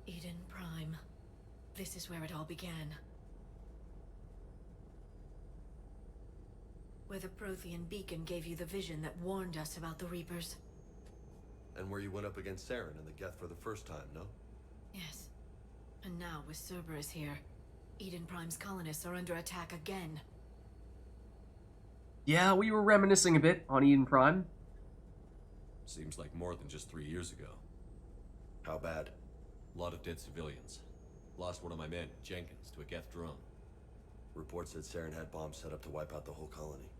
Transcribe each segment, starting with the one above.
Eden Prime. This is where it all began. Where the Prothean beacon gave you the vision that warned us about the Reapers. And where you went up against Saren and the Geth for the first time, no? Yes. And now, with Cerberus here, Eden Prime's colonists are under attack again. Yeah, we were reminiscing a bit on Eden Prime. Seems like more than just 3 years ago. How bad? A lot of dead civilians. Lost one of my men, Jenkins, to a Geth drone. Reports said Saren had bombs set up to wipe out the whole colony.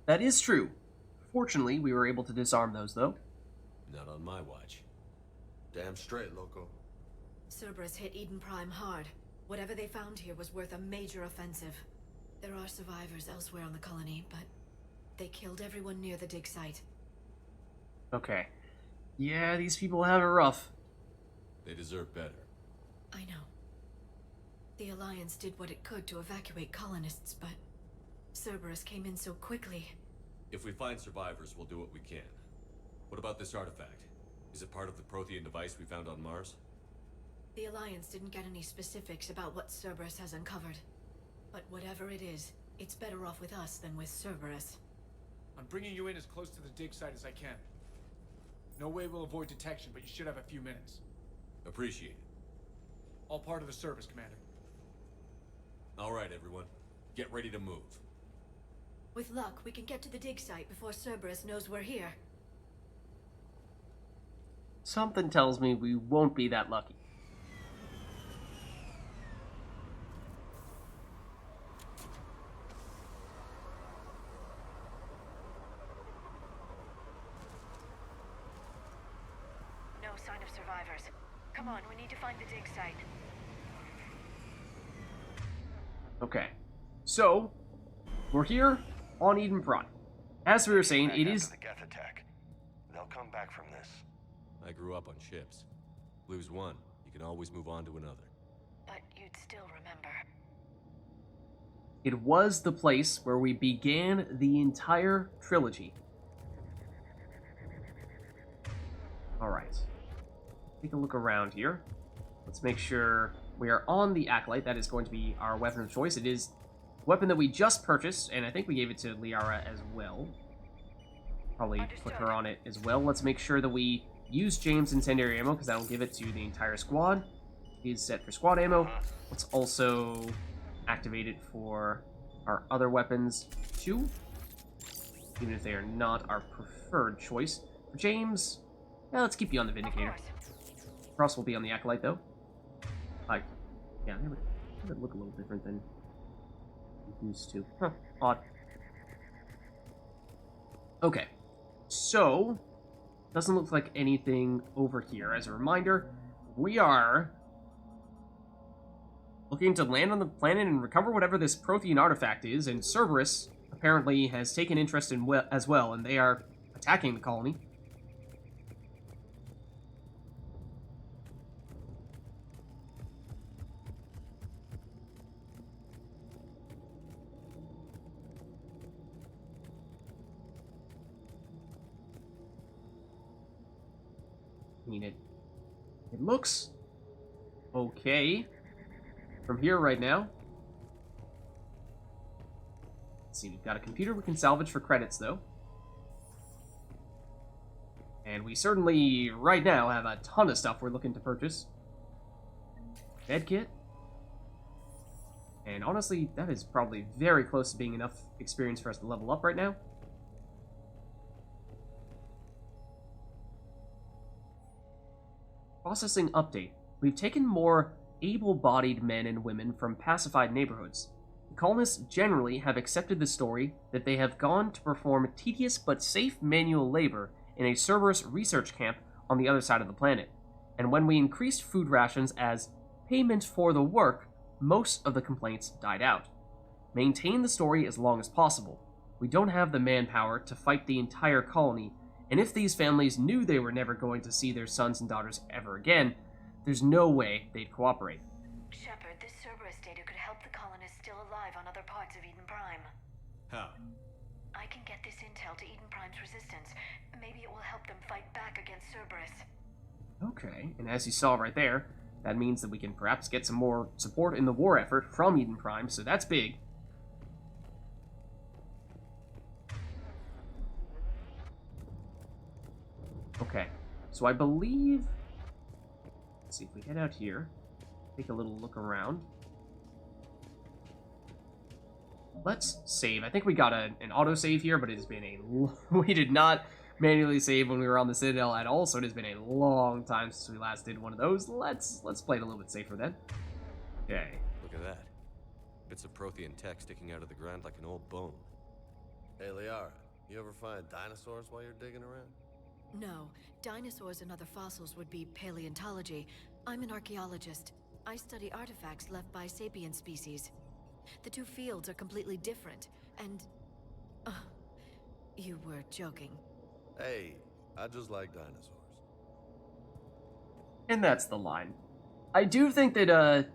That is true. Fortunately, we were able to disarm those, though. Not on my watch. Damn straight, loco. Cerberus hit Eden Prime hard. Whatever they found here was worth a major offensive. There are survivors elsewhere on the colony, but they killed everyone near the dig site. Okay. Yeah, these people have it rough. They deserve better. I know. The Alliance did what it could to evacuate colonists, but Cerberus came in so quickly. If we find survivors, we'll do what we can. What about this artifact? Is it part of the Prothean device we found on Mars? The Alliance didn't get any specifics about what Cerberus has uncovered. But whatever it is, it's better off with us than with Cerberus. I'm bringing you in as close to the dig site as I can. No way we'll avoid detection, but you should have a few minutes. Appreciate it. All part of the service, Commander. All right, everyone. Get ready to move. With luck, we can get to the dig site before Cerberus knows we're here. Something tells me we won't be that lucky. No sign of survivors. Come on, we need to find the dig site. Okay. So, we're here on Eden Prime. As we were saying, it is... the Geth attack. They'll come back from this. I grew up on ships. Lose one, you can always move on to another. But you'd still remember. It was the place where we began the entire trilogy. Alright. Take a look around here. Let's make sure we are on the Acolyte. That is going to be our weapon of choice. It is a weapon that we just purchased, and I think we gave it to Liara as well. Probably put her on it as well. Let's make sure that we use James incendiary ammo, because that'll give it to the entire squad. He's set for squad ammo. Let's also activate it for our other weapons too, even if they are not our preferred choice. For James, yeah, let's keep you on the Vindicator. Cross will be on the Acolyte, though. Yeah, they would look a little different than used to. Huh, odd. Okay, so doesn't look like anything over here. As a reminder, we are looking to land on the planet and recover whatever this Prothean artifact is, and Cerberus apparently has taken interest in as well, and they are attacking the colony. I mean, it looks okay from here right now. Let's see, we've got a computer we can salvage for credits, though. And we certainly, right now, have a ton of stuff we're looking to purchase. Med kit. And honestly, that is probably very close to being enough experience for us to level up right now. Processing update. We've taken more able-bodied men and women from pacified neighborhoods. The colonists generally have accepted the story that they have gone to perform tedious but safe manual labor in a Cerberus research camp on the other side of the planet. And when we increased food rations as payment for the work, most of the complaints died out. Maintain the story as long as possible. We don't have the manpower to fight the entire colony, and if these families knew they were never going to see their sons and daughters ever again, there's no way they'd cooperate. Shepard, this Cerberus data could help the colonists still alive on other parts of Eden Prime. How? I can get this intel to Eden Prime's resistance. Maybe it will help them fight back against Cerberus. Okay, and as you saw right there, that means that we can perhaps get some more support in the war effort from Eden Prime, so that's big. Okay, so I believe... Let's see, if we head out here, take a little look around. Let's save. I think we got an autosave here, but it has been we did not manually save when we were on the Citadel at all, so it has been a long time since we last did one of those. Let's play it a little bit safer then. Okay. Look at that. Bits of Prothean tech sticking out of the ground like an old bone. Hey, Liara, you ever find dinosaurs while you're digging around? No, dinosaurs and other fossils would be paleontology. I'm an archaeologist. I study artifacts left by sapient species. The two fields are completely different, and... you were joking. Hey, I just like dinosaurs. And that's the line. I do think that,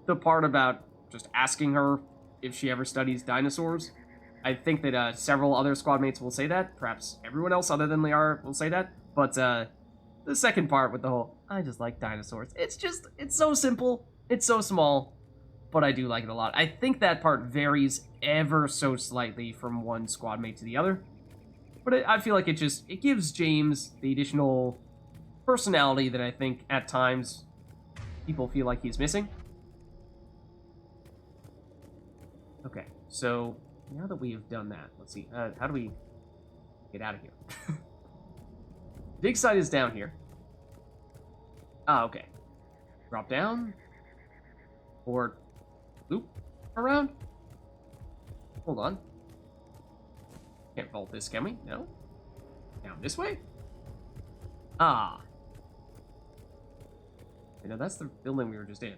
the part about just asking her if she ever studies dinosaurs, I think that, several other squad mates will say that. Perhaps everyone else other than Liara will say that. But, the second part with the whole, I just like dinosaurs. It's so simple. It's so small. But I do like it a lot. I think that part varies ever so slightly from one squad mate to the other. But I feel like it gives James the additional personality that I think at times people feel like he's missing. Okay, so now that we have done that, let's see, how do we get out of here? Dig site is down here. Ah, okay. Drop down. Or loop around? Hold on. Can't vault this, can we? No? Down this way? Ah. You know, that's the building we were just in.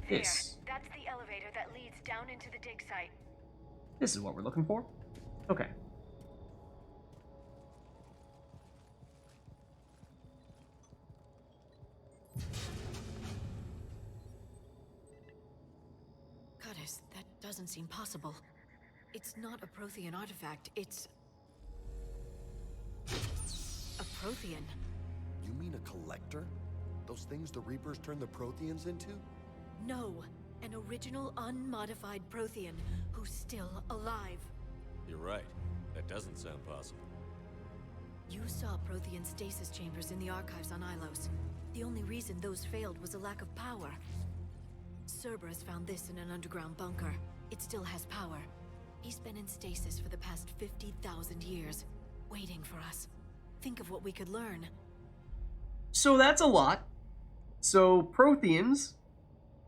This. That's the elevator that leads down into the dig site. This is what we're looking for? Okay. Curtis, that doesn't seem possible. It's not a Prothean artifact, it's... a Prothean. You mean a collector? Those things the Reapers turn the Protheans into? No, an original unmodified Prothean who's still alive. You're right. That doesn't sound possible. You saw Prothean stasis chambers in the archives on Ilos. The only reason those failed was a lack of power. Cerberus found this in an underground bunker. It still has power. He's been in stasis for the past 50,000 years, waiting for us. Think of what we could learn. So that's a lot. So Protheans,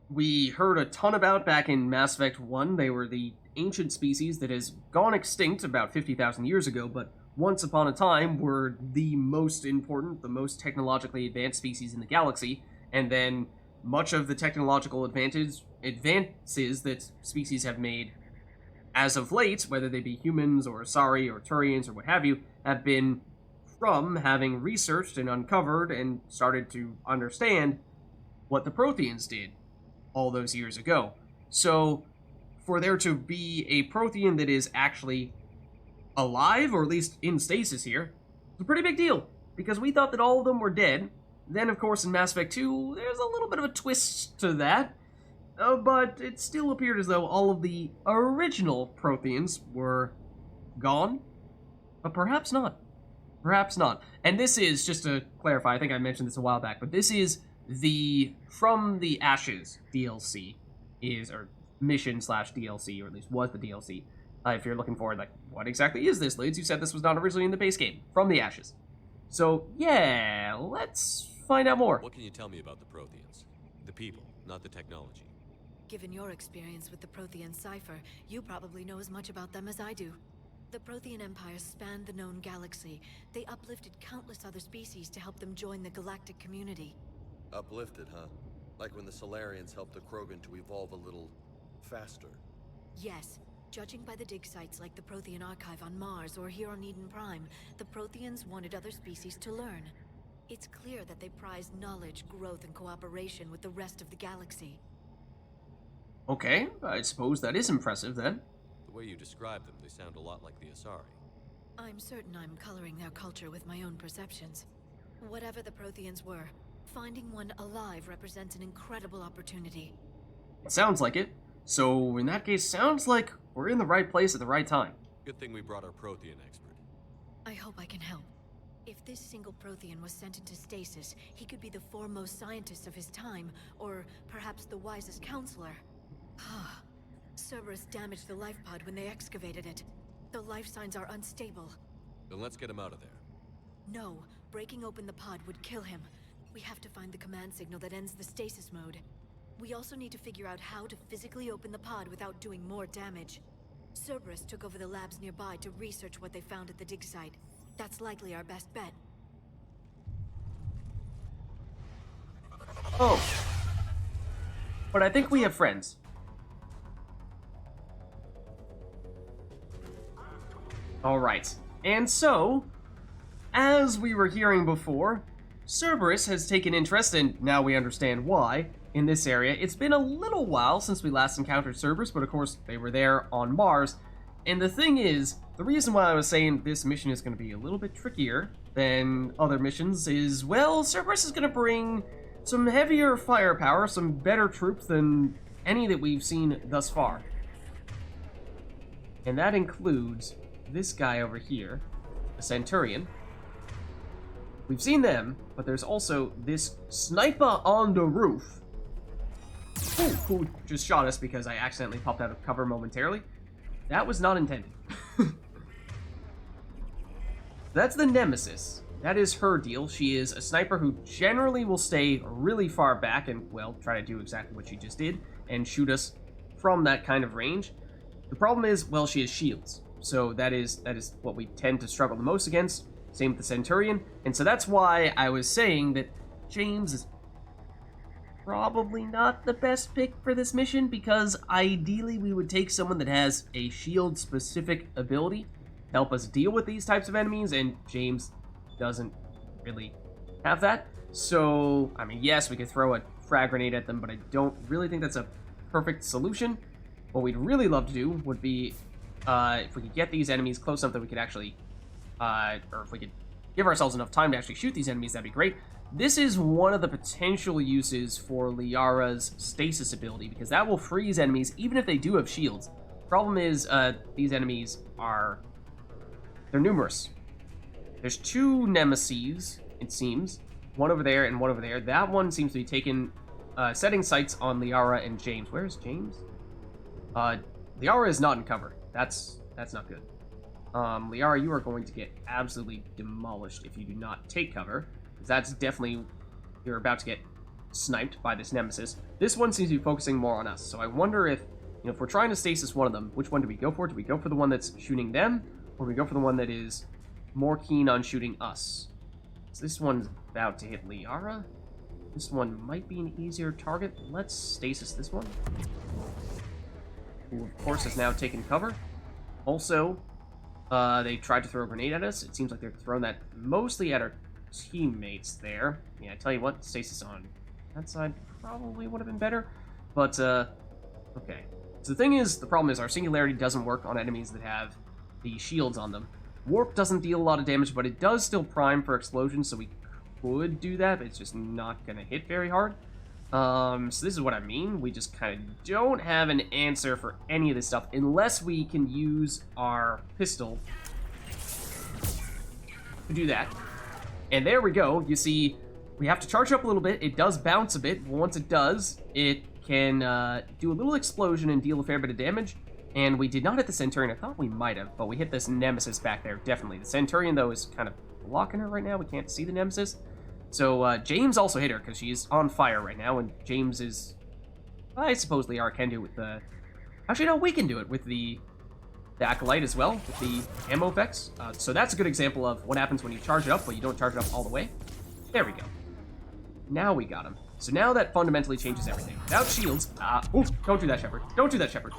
we heard a ton about back in Mass Effect 1. They were the ancient species that has gone extinct about 50,000 years ago, but once upon a time were the most important, the most technologically advanced species in the galaxy, and then much of the technological advances that species have made as of late, whether they be humans or Asari or Turians or what have you, have been from having researched and uncovered and started to understand what the Protheans did all those years ago. So, for there to be a Prothean that is actually alive, or at least in stasis here, it's a pretty big deal, because we thought that all of them were dead. Then, of course, in Mass Effect 2, there's a little bit of a twist to that, but it still appeared as though all of the original Protheans were gone, but perhaps not. Perhaps not. And this is, just to clarify, I think I mentioned this a while back, but this is the From the Ashes DLC, or mission/DLC, or at least was the DLC. If you're looking for, like, what exactly is this, Lids? You said this was not originally in the base game. From the Ashes. So, yeah, let's find out more. What can you tell me about the Protheans? The people, not the technology. Given your experience with the Prothean cipher, you probably know as much about them as I do. The Prothean Empire spanned the known galaxy. They uplifted countless other species to help them join the galactic community. Uplifted, huh? Like when the Solarians helped the Krogan to evolve a little faster. Yes. Judging by the dig sites like the Prothean Archive on Mars or here on Eden Prime, the Protheans wanted other species to learn. It's clear that they prized knowledge, growth, and cooperation with the rest of the galaxy. Okay, I suppose that is impressive, then. The way you describe them, they sound a lot like the Asari. I'm certain I'm coloring their culture with my own perceptions. Whatever the Protheans were, finding one alive represents an incredible opportunity. It sounds like it. So, in that case, sounds like we're in the right place at the right time. Good thing we brought our Prothean expert. I hope I can help. If this single Prothean was sent into stasis, he could be the foremost scientist of his time, or perhaps the wisest counselor. Cerberus damaged the life pod when they excavated it. The life signs are unstable. Then let's get him out of there. No, breaking open the pod would kill him. We have to find the command signal that ends the stasis mode. We also need to figure out how to physically open the pod without doing more damage. Cerberus took over the labs nearby to research what they found at the dig site. That's likely our best bet. Oh. But I think we have friends. Alright. And so, as we were hearing before, Cerberus has taken interest, and now we understand why, in this area. It's been a little while since we last encountered Cerberus, but of course they were there on Mars. And the thing is, the reason why I was saying this mission is going to be a little bit trickier than other missions is, well, Cerberus is going to bring some heavier firepower, some better troops than any that we've seen thus far. And that includes this guy over here, a Centurion. We've seen them, but there's also this sniper on the roof. Ooh, who just shot us because I accidentally popped out of cover momentarily. That was not intended. That's the Nemesis. That is her deal. She is a sniper who generally will stay really far back and, well, try to do exactly what she just did and shoot us from that kind of range. The problem is, well, she has shields. So that is what we tend to struggle the most against. Same with the Centurion. And so that's why I was saying that James is probably not the best pick for this mission, because ideally we would take someone that has a shield-specific ability to help us deal with these types of enemies, and James doesn't really have that. So, I mean, yes, we could throw a frag grenade at them, but I don't really think that's a perfect solution. What we'd really love to do would be, if we could get these enemies close enough that we could actually, or if we could give ourselves enough time to actually shoot these enemies, that'd be great. This is one of the potential uses for Liara's stasis ability, because that will freeze enemies even if they do have shields. Problem is, these enemies they're numerous. There's two Nemeses, it seems. One over there and one over there. That one seems to be setting sights on Liara and James. Where's James? Liara is not in cover. That's not good. Liara, you are going to get absolutely demolished if you do not take cover. That's definitely, you're about to get sniped by this Nemesis. This one seems to be focusing more on us, so I wonder if, if we're trying to stasis one of them, which one do we go for? Do we go for the one that's shooting them, or do we go for the one that is more keen on shooting us? So this one's about to hit Liara. This one might be an easier target. Let's stasis this one, who of course has now taken cover. Also, they tried to throw a grenade at us. It seems like they're throwing that mostly at our teammates there. Yeah, I tell you what, stasis on that side probably would have been better. But, okay. So the problem is our singularity doesn't work on enemies that have the shields on them. Warp doesn't deal a lot of damage, but it does still prime for explosion, so we could do that, but it's just not going to hit very hard. So this is what I mean. We just kind of don't have an answer for any of this stuff unless we can use our pistol to do that. And there we go. You see, we have to charge up a little bit. It does bounce a bit. Once it does, it can do a little explosion and deal a fair bit of damage. And we did not hit the Centurion. I thought we might have, but we hit this Nemesis back there, definitely. The Centurion, though, is kind of blocking her right now. We can't see the Nemesis. So James also hit her because she's on fire right now, and James is... I suppose Liara can do it with the... Actually, no, we can do it with the Acolyte as well, with the ammo effects. So that's a good example of what happens when you charge it up, but you don't charge it up all the way. There we go. Now we got him. So now that fundamentally changes everything. Without shields... Ooh, don't do that, Shepard. Don't do that, Shepard.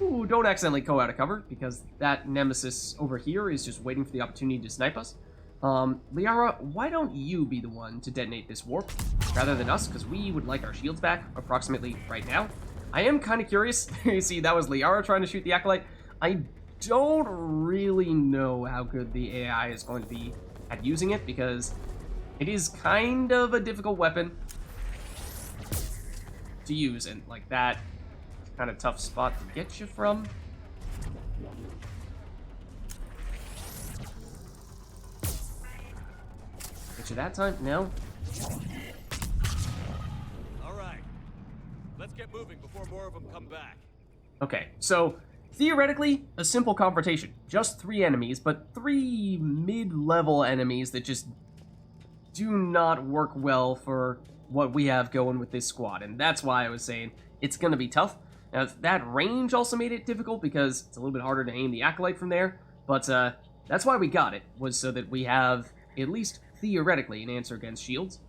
Ooh, don't accidentally go out of cover, because that Nemesis over here is just waiting for the opportunity to snipe us. Liara, why don't you be the one to detonate this warp, rather than us, because we would like our shields back approximately right now. I am kind of curious. You see, that was Liara trying to shoot the Acolyte. I don't really know how good the AI is going to be at using it, because it is kind of a difficult weapon to use, and like that kind of tough spot to get you from. Get you that time? No? All right. Let's get moving before more of them come back. Okay, so theoretically, a simple confrontation. Just 3 enemies, but 3 mid-level enemies that just do not work well for what we have going with this squad. And that's why I was saying it's going to be tough. Now, that range also made it difficult because it's a little bit harder to aim the Acolyte from there. But that's why we got it, was so that we have, at least theoretically, an answer against shields.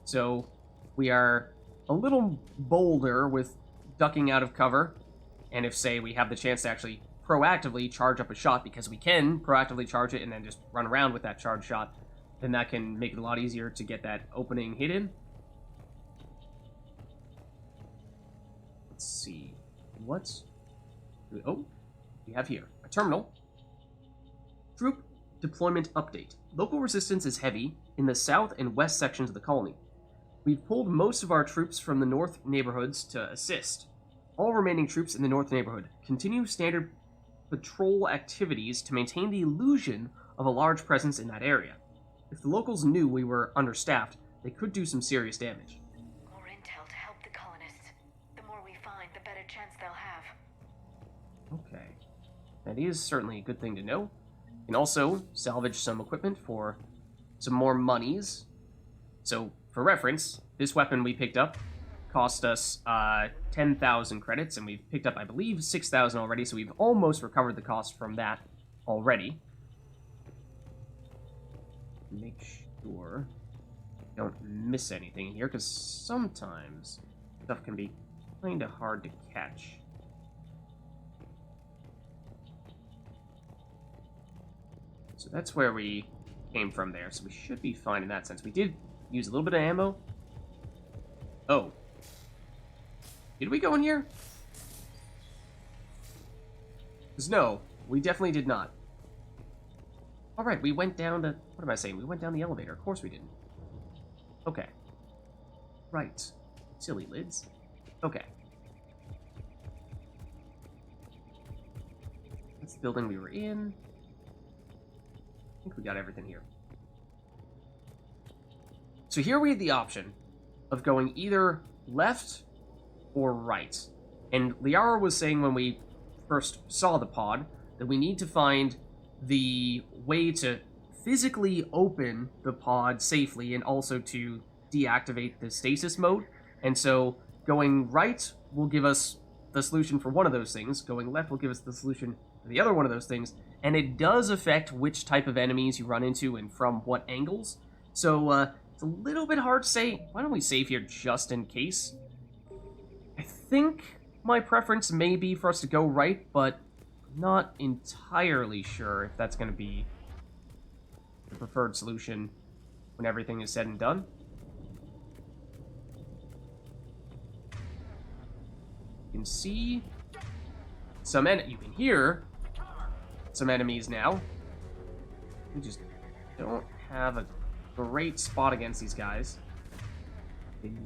So we are a little bolder with ducking out of cover. And if, say, we have the chance to actually proactively charge up a shot, because we can proactively charge it and then just run around with that charge shot, then that can make it a lot easier to get that opening hit in. Let's see. Oh, we have here a terminal. Troop deployment update. Local resistance is heavy in the south and west sections of the colony. We've pulled most of our troops from the north neighborhoods to assist. All remaining troops in the north neighborhood continue standard patrol activities to maintain the illusion of a large presence in that area. If the locals knew we were understaffed, they could do some serious damage. More intel to help the colonists. The more we find, the better chance they'll have. Okay. That is certainly a good thing to know. You can also salvage some equipment for some more monies. So, for reference, this weapon we picked up cost us 10,000 credits, and we've picked up, I believe, 6,000 already, so we've almost recovered the cost from that already. Make sure I don't miss anything here, because sometimes stuff can be kind of hard to catch. So that's where we came from there, so we should be fine in that sense. We did use a little bit of ammo. Oh. Did we go in here? Because no, we definitely did not. Alright, we went down the... What am I saying? We went down the elevator. Of course we didn't. Okay. Right. Silly lids. Okay. That's the building we were in. I think we got everything here. So here we have the option of going either left or right. And Liara was saying when we first saw the pod that we need to find the way to physically open the pod safely and also to deactivate the stasis mode. And so going right will give us the solution for one of those things. Going left will give us the solution for the other one of those things. And it does affect which type of enemies you run into and from what angles. So it's a little bit hard to say. Why don't we save here just in case? I think my preference may be for us to go right, but I'm not entirely sure if that's going to be the preferred solution when everything is said and done. You can see some you can hear some enemies now. We just don't have a great spot against these guys.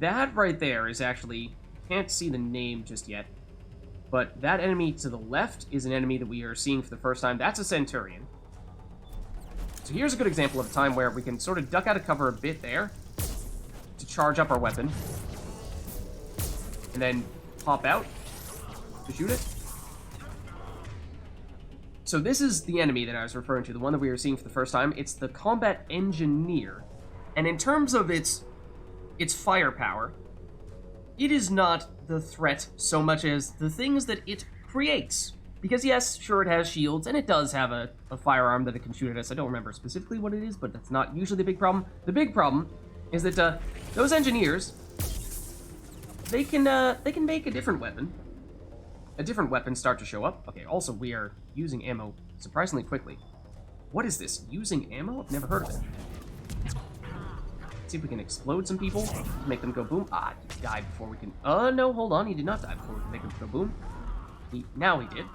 That right there is actually... Can't see the name just yet, but that enemy to the left is an enemy that we are seeing for the first time. That's a Centurion. So here's a good example of a time where we can sort of duck out of cover a bit there to charge up our weapon, and then pop out to shoot it. So this is the enemy that I was referring to, the one that we were seeing for the first time. It's the Combat Engineer, and in terms of its firepower, it is not the threat so much as the things that it creates. Because yes, sure, it has shields, and it does have a firearm that it can shoot at us. I don't remember specifically what it is, but that's not usually the big problem. The big problem is that those engineers, they can make a different weapon. A different weapon start to show up. Okay, also we are using ammo surprisingly quickly. What is this? Using ammo? I've never heard of it. See if we can explode some people, make them go boom. Ah, he died before we can... no, hold on, he did not die before we can make him go boom. Now he did.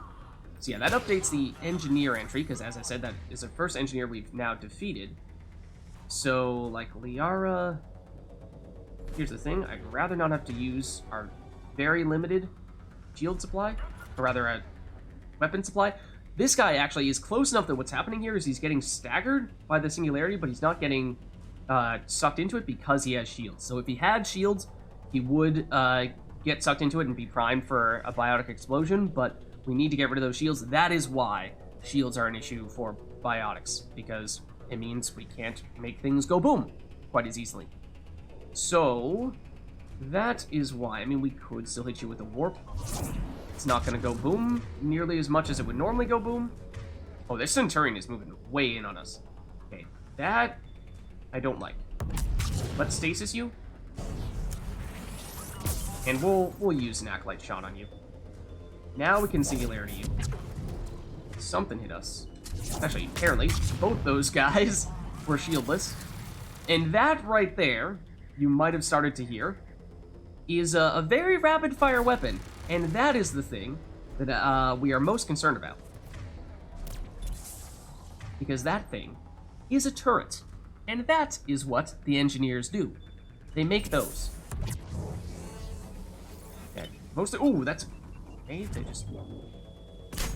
So yeah, that updates the engineer entry, because as I said, that is the first engineer we've now defeated. So, like, Liara... Here's the thing, I'd rather not have to use our very limited shield supply, or rather a weapon supply. This guy actually is close enough that what's happening here is he's getting staggered by the singularity, but he's not getting sucked into it because he has shields. So if he had shields, he would get sucked into it and be primed for a biotic explosion, but we need to get rid of those shields. That is why shields are an issue for biotics, because it means we can't make things go boom quite as easily. So, that is why. I mean, we could still hit you with a warp. It's not going to go boom nearly as much as it would normally go boom. Oh, this Centurion is moving way in on us. Okay, that I don't like. Let's stasis you. And we'll use an Acolyte shot on you. Now we can singularity you. Something hit us. Actually, apparently, both those guys were shieldless. And that right there, you might have started to hear, is a very rapid-fire weapon. And that is the thing that we are most concerned about. Because that thing is a turret. And that is what the engineers do. They make those. Okay, ooh, that's... Okay, they just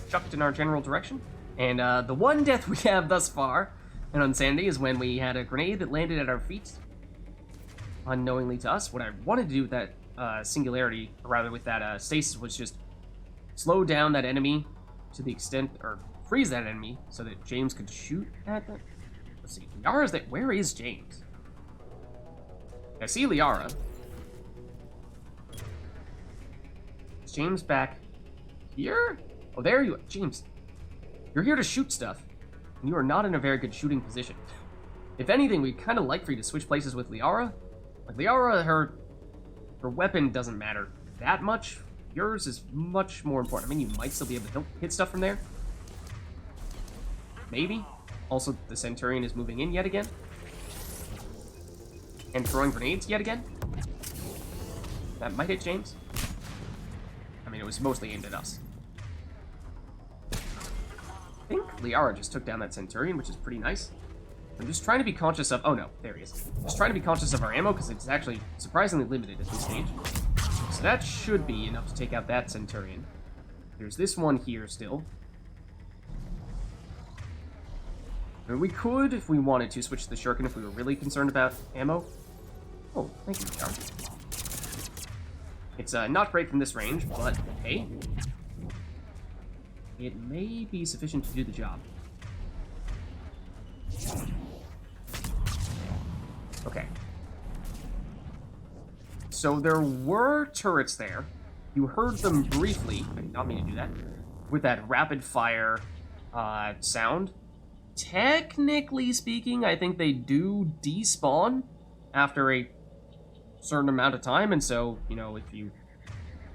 chucked in our general direction. And the one death we have thus far in Unsanity is when we had a grenade that landed at our feet. Unknowingly to us. What I wanted to do with that singularity, or rather with that stasis, was just slow down that enemy to the extent, or freeze that enemy so that James could shoot at them. Let's see, Liara's there. Where is James? I see Liara. Is James back here? Oh, there you are. James, you're here to shoot stuff, and you are not in a very good shooting position. If anything, we'd kind of like for you to switch places with Liara. Like, Liara, her weapon doesn't matter that much. Yours is much more important. I mean, you might still be able to hit stuff from there. Maybe. Also, the Centurion is moving in yet again. And throwing grenades yet again. That might hit James. I mean, it was mostly aimed at us. I think Liara just took down that Centurion, which is pretty nice. I'm just trying to be conscious of... Oh, no. There he is. Just trying to be conscious of our ammo, because it's actually surprisingly limited at this stage. So that should be enough to take out that Centurion. There's this one here still. And we could, if we wanted to, switch to the Shuriken if we were really concerned about ammo. Oh, thank you, Jar. It's not great from this range, but hey. It may be sufficient to do the job. Okay. So there were turrets there. You heard them briefly. I did not mean to do that. With that rapid fire sound. Technically speaking, I think they do despawn after a certain amount of time, and so, you know, if you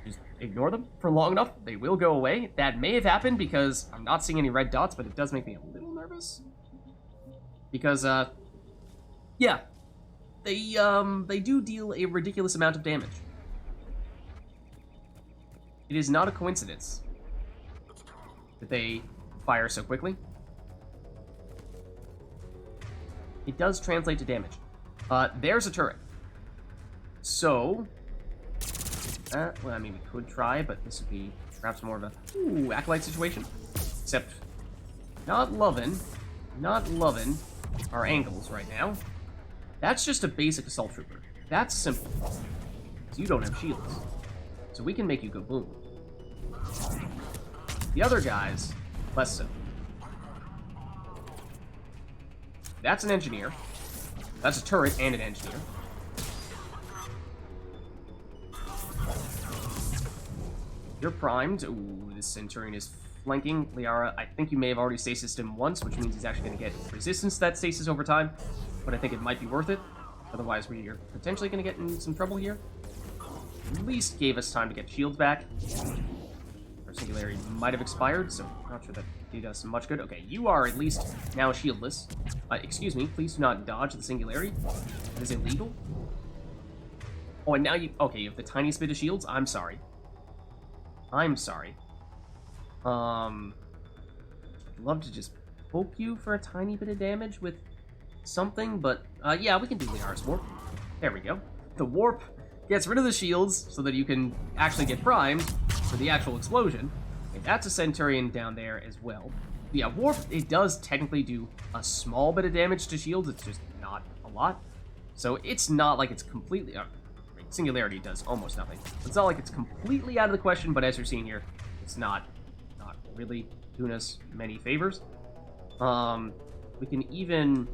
just ignore them for long enough, they will go away. That may have happened because I'm not seeing any red dots, but it does make me a little nervous. Because, yeah, they do deal a ridiculous amount of damage. It is not a coincidence that they fire so quickly. It does translate to damage. There's a turret. So, well, I mean, we could try, but this would be perhaps more of a Acolyte situation. Except, not loving our angles right now. That's just a basic Assault Trooper. That's simple. Because you don't have shields. So we can make you go boom. The other guys, less so. That's an engineer. That's a turret and an engineer. You're primed. Ooh, this Centurion is flanking. Liara, I think you may have already stasised him once, which means he's actually going to get resistance to that stasis over time. But I think it might be worth it. Otherwise, we are potentially going to get in some trouble here. At least gave us time to get shields back. Our singularity might have expired, so I'm not sure that did us much good. Okay, you are at least now shieldless. Excuse me, please do not dodge the singularity. That is illegal. Oh, and now you... Okay, you have the tiniest bit of shields? I'm sorry. I'm sorry. love to just poke you for a tiny bit of damage with something, but yeah, we can do Liara's Warp. There we go. The Warp gets rid of the shields so that you can actually get primed for the actual explosion. And that's a Centurion down there as well. Yeah, Warp, it does technically do a small bit of damage to shields, it's just not a lot. So it's not like it's completely... Singularity does almost nothing. It's not like it's completely out of the question, but as you're seeing here, it's not really doing us many favors. We can even...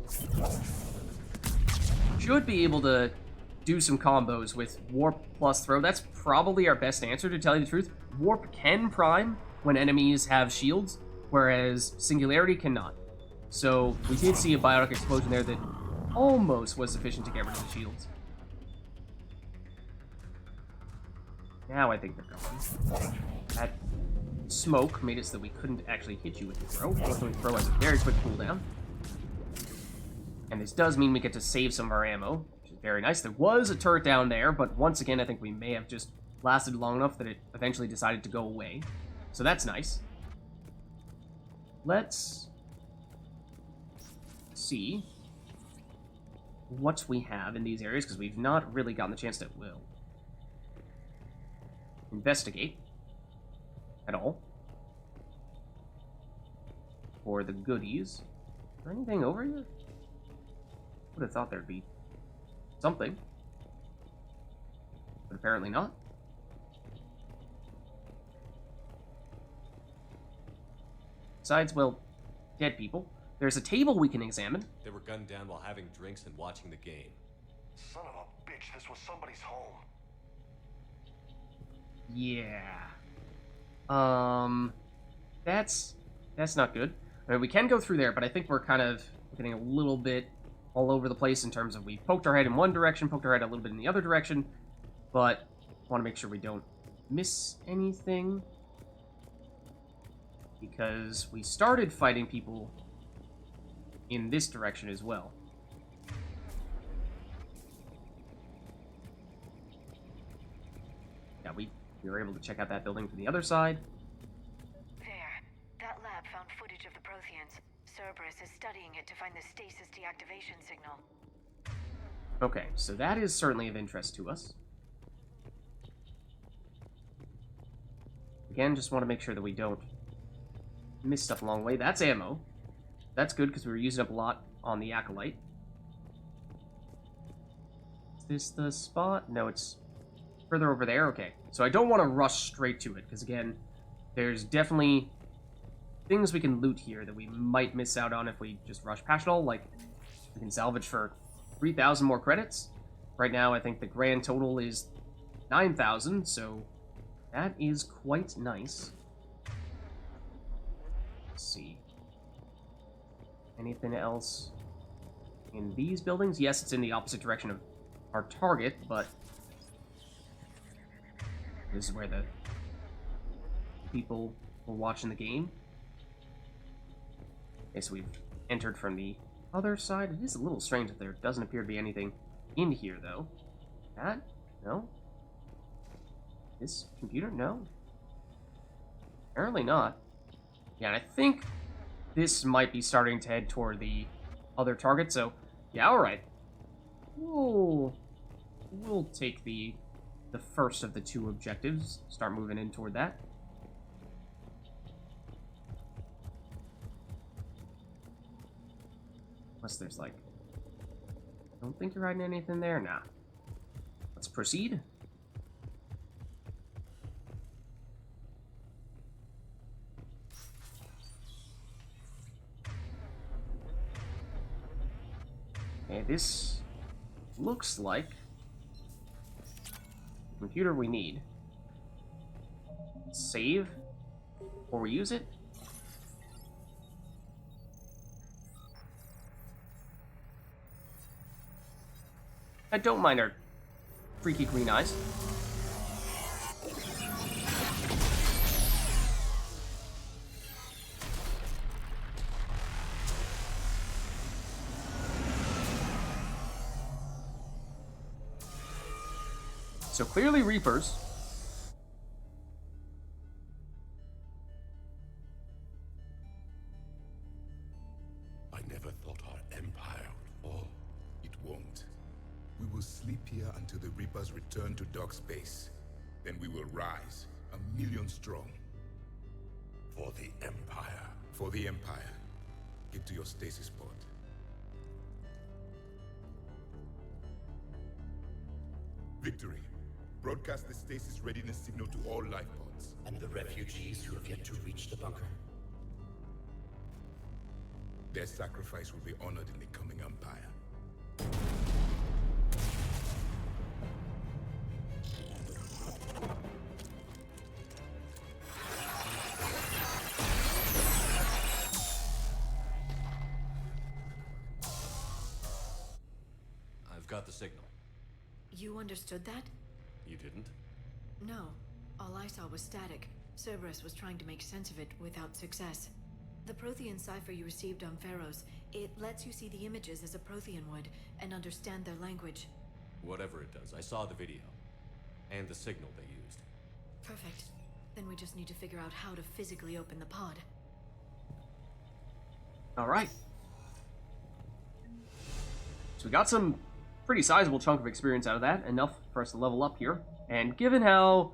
should be able to do some combos with Warp plus Throw. That's probably our best answer, to tell you the truth. Warp can prime when enemies have shields, whereas Singularity cannot. So we did see a biotic explosion there that almost was sufficient to get rid of the shields. Now I think they're going. That smoke made it so that we couldn't actually hit you with the throw. Fortunately, throw has a very quick cooldown. And this does mean we get to save some of our ammo, which is very nice. There was a turret down there, but once again, I think we may have just lasted long enough that it eventually decided to go away. So that's nice. Let's see what we have in these areas, because we've not really gotten the chance to investigate at all for the goodies. Is there anything over here? Would have thought there'd be something, but apparently not. Besides, well, dead people. There's a table we can examine. They were gunned down while having drinks and watching the game. Son of a bitch, this was somebody's home. Yeah. That's not good. I mean, we can go through there, but I think we're kind of getting a little bit all over the place in terms of we poked our head in one direction, poked our head a little bit in the other direction, but want to make sure we don't miss anything, because we started fighting people in this direction as well. Yeah, we were able to check out that building from the other side. There. That lab found footage of the Protheans. Cerberus is studying it to find the stasis deactivation signal. Okay, so that is certainly of interest to us. Again, just want to make sure that we don't miss stuff along the way. That's ammo. That's good, because we were using up a lot on the Acolyte. Is this the spot? No, it's further over there. Okay, so I don't want to rush straight to it, because again, there's definitely things we can loot here that we might miss out on if we just rush past it all. Like, we can salvage for 3,000 more credits. Right now, I think the grand total is 9,000, so that is quite nice. Let's see. Anything else in these buildings? Yes, it's in the opposite direction of our target, but this is where the people were watching the game. Okay, so we've entered from the other side. It is a little strange that there doesn't appear to be anything in here, though. That? No? This computer? No. Apparently not. Yeah, and I think this might be starting to head toward the other target, so yeah, alright. We'll take the first of the two objectives, start moving in toward that. Unless there's like... Don't think you're hiding anything there? Nah. Let's proceed. Okay, this looks like the computer we need. Save before we use it. I don't mind our freaky green eyes. So clearly Reapers. will sleep here until the Reapers return to dock space. Then we will rise, 1,000,000 strong. For the Empire. For the Empire. Get to your stasis pod. Victory. Broadcast the stasis readiness signal to all life pods. And the refugees who have yet to reach the bunker. Their sacrifice will be honored in the coming Empire. I've got the signal. You understood that? You didn't? No. All I saw was static. Cerberus was trying to make sense of it without success. The Prothean cipher you received on Pharaohs, it lets you see the images as a Prothean would, and understand their language. Whatever it does, I saw the video. And the signal they used. Perfect. Then we just need to figure out how to physically open the pod. Alright. So we got some pretty sizable chunk of experience out of that, enough for us to level up here. And given how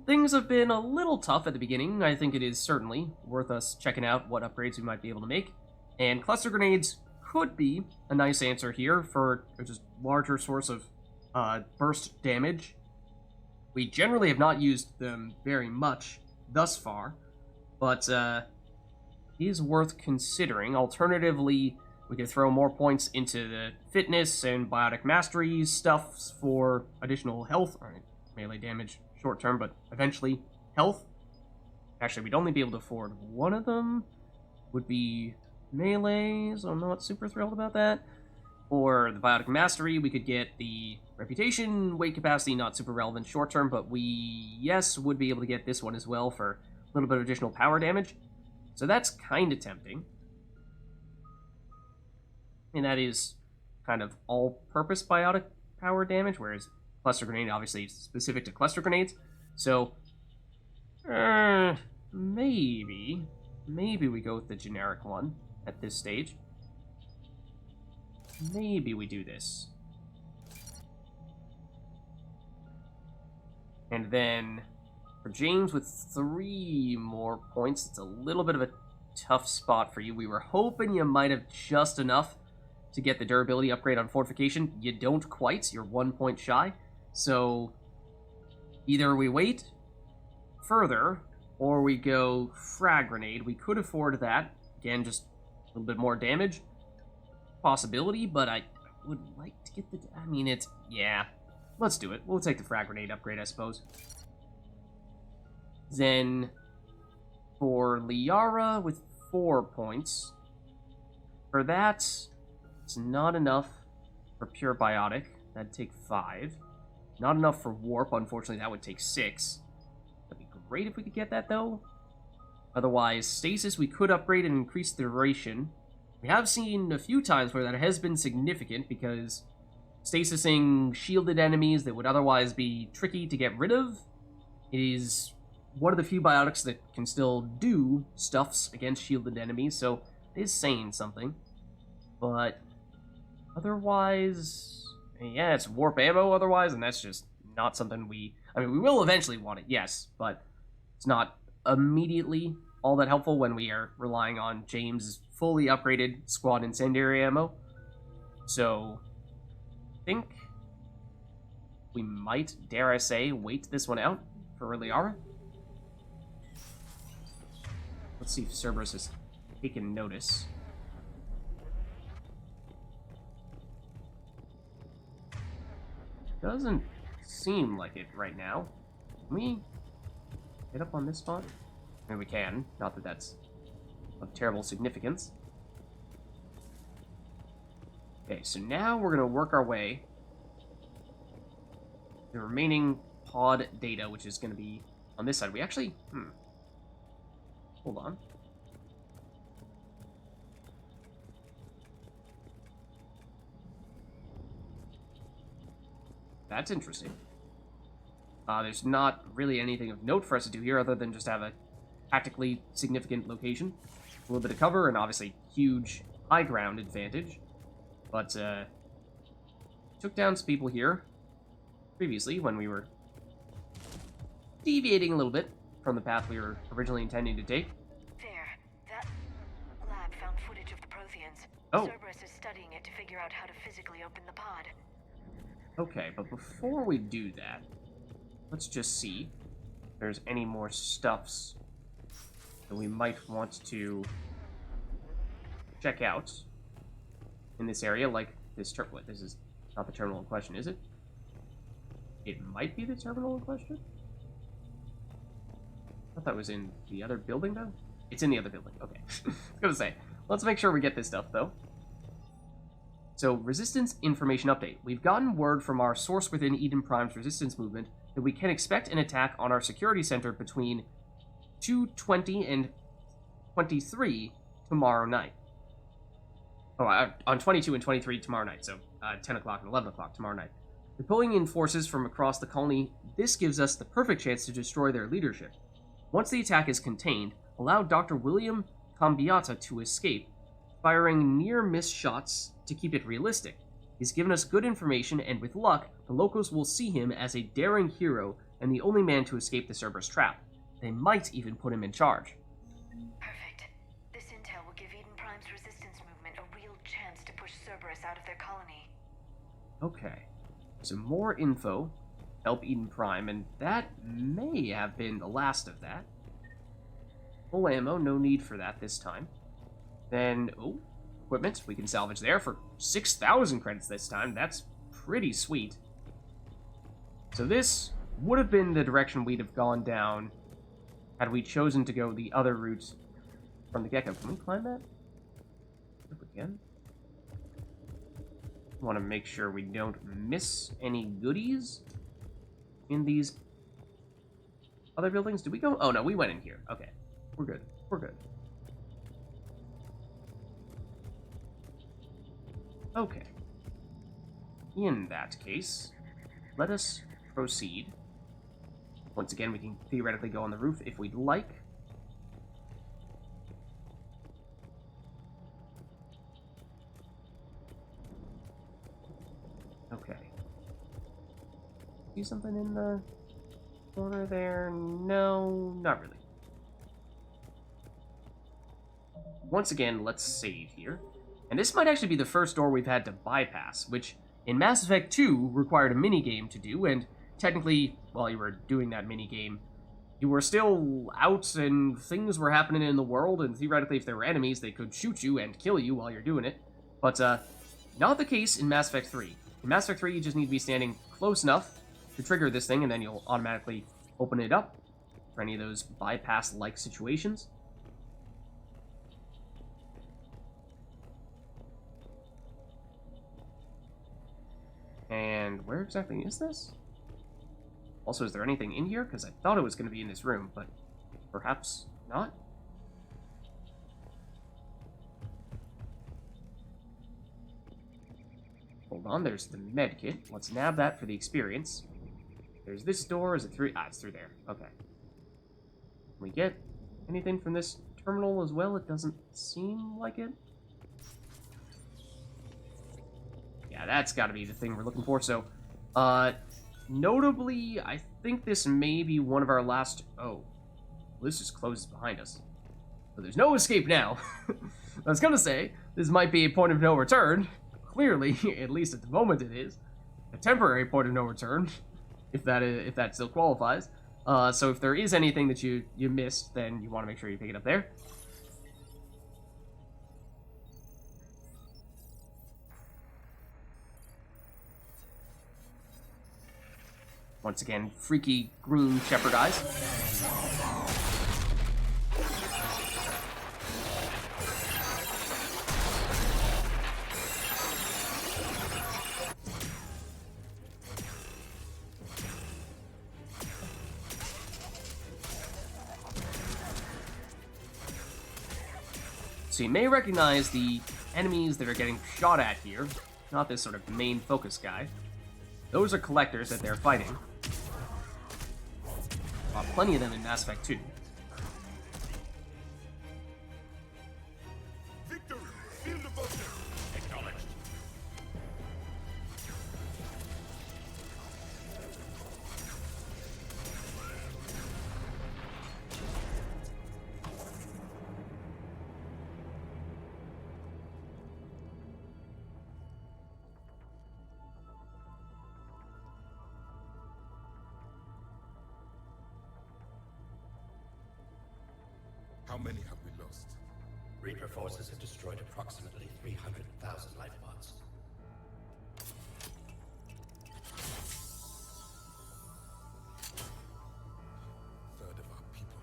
things have been a little tough at the beginning, I think it is certainly worth us checking out what upgrades we might be able to make. And cluster grenades could be a nice answer here for a just larger source of burst damage. We generally have not used them very much thus far, but is worth considering. Alternatively, we could throw more points into the fitness and biotic mastery stuff for additional health, or melee damage short term, but eventually health. Actually, we'd only be able to afford one of them. Would be melee, so I'm not super thrilled about that. Or the biotic mastery, we could get the reputation, weight capacity, not super relevant short term, but we, yes, would be able to get this one as well for a little bit of additional power damage. So that's kind of tempting. And that is kind of all-purpose biotic power damage, whereas cluster grenade obviously is specific to cluster grenades. So, maybe we go with the generic one at this stage. Maybe we do this. And then for James with 3 more points, it's a little bit of a tough spot for you. We were hoping you might have just enough to get the durability upgrade on fortification. You don't quite. You're 1 point shy. So either we wait further or we go frag grenade. We could afford that. Again, just a little bit more damage. Possibility, but I would like to get the... I mean, it's... yeah. Let's do it. We'll take the frag grenade upgrade, I suppose. Then for Liara with 4 points. For that, it's not enough for pure biotic. That'd take 5. Not enough for warp. Unfortunately, that would take 6. That'd be great if we could get that, though. Otherwise, stasis we could upgrade and increase the duration. We have seen a few times where that has been significant, because stasising shielded enemies that would otherwise be tricky to get rid of is one of the few biotics that can still do stuffs against shielded enemies, so it is saying something. But otherwise, yeah, it's warp ammo otherwise, and that's just not something we... I mean, we will eventually want it, yes, but it's not immediately all that helpful when we are relying on James' fully upgraded squad incendiary ammo. So, I think we might, dare I say, wait this one out for Liara. Let's see if Cerberus has taken notice. Doesn't seem like it right now. Can we get up on this spot? I mean, we can. Not that that's of terrible significance. Okay, so now we're going to work our way the remaining pod data, which is going to be on this side. We actually... Hold on. That's interesting. There's not really anything of note for us to do here other than just have a tactically significant location. A little bit of cover and obviously huge high ground advantage. But took down some people here previously when we were deviating a little bit from the path we were originally intending to take. There. That lab found footage of the Protheans. Oh. Cerberus is studying it to figure out how to physically open the pod. Okay, but before we do that, let's just see if there's any more stuffs that we might want to check out in this area, like this terminal. This is not the terminal in question, is it? It might be the terminal in question? I thought that was in the other building, though? It's in the other building, okay. I was gonna say, let's make sure we get this stuff, though. So, Resistance Information Update. We've gotten word from our source within Eden Prime's Resistance movement that we can expect an attack on our security center between 2:20 and 23 tomorrow night. Oh, on 22 and 23 tomorrow night, so 10 o'clock and 11 o'clock tomorrow night. They're pulling in forces from across the colony. This gives us the perfect chance to destroy their leadership. Once the attack is contained, allow Dr. William Cambiata to escape, firing near-miss shots to keep it realistic. He's given us good information, and with luck, the locals will see him as a daring hero and the only man to escape the Cerberus trap. They might even put him in charge. Perfect. This intel will give Eden Prime's resistance movement a real chance to push Cerberus out of their colony. Okay. Some more info. Help Eden Prime, and that may have been the last of that. Full ammo, no need for that this time. Then, oh, equipment we can salvage there for 6,000 credits this time. That's pretty sweet. So this would have been the direction we'd have gone down had we chosen to go the other route from the get-go. Can we climb that? If we can. Want to make sure we don't miss any goodies in these other buildings. Did we go? Oh, no, we went in here. Okay. We're good. We're good. Okay. In that case, let us proceed. Once again, we can theoretically go on the roof if we'd like. Okay. See something in the corner there? No, not really. Once again, let's save here. And this might actually be the first door we've had to bypass, which in Mass Effect 2 required a minigame to do, and technically, while you were doing that minigame, you were still out and things were happening in the world, and theoretically if there were enemies, they could shoot you and kill you while you're doing it. But, not the case in Mass Effect 3. In Mass Effect 3, you just need to be standing close enough to trigger this thing, and then you'll automatically open it up for any of those bypass-like situations. And where exactly is this? Also, is there anything in here? Because I thought it was going to be in this room, but perhaps not? Hold on, there's the med kit. Let's nab that for the experience. There's this door. Is it through? Ah, it's through there. Okay. Can we get anything from this terminal as well? It doesn't seem like it. Yeah, that's got to be the thing we're looking for. So, notably, I think this may be one of our last... Oh, well, this just closes behind us. So there's no escape now. I was going to say, this might be a point of no return. Clearly, at least at the moment it is. A temporary point of no return, if that still qualifies. So if there is anything that you missed, then you want to make sure you pick it up there. Once again, freaky green Shepard eyes. So you may recognize the enemies that are getting shot at here, not this sort of main focus guy. Those are collectors that they're fighting. Plenty of them in Mass Effect 2. Victory! Field of Ocean! Acknowledged. many have we lost? Reaper forces have destroyed approximately 300,000 life pods. Third of our people.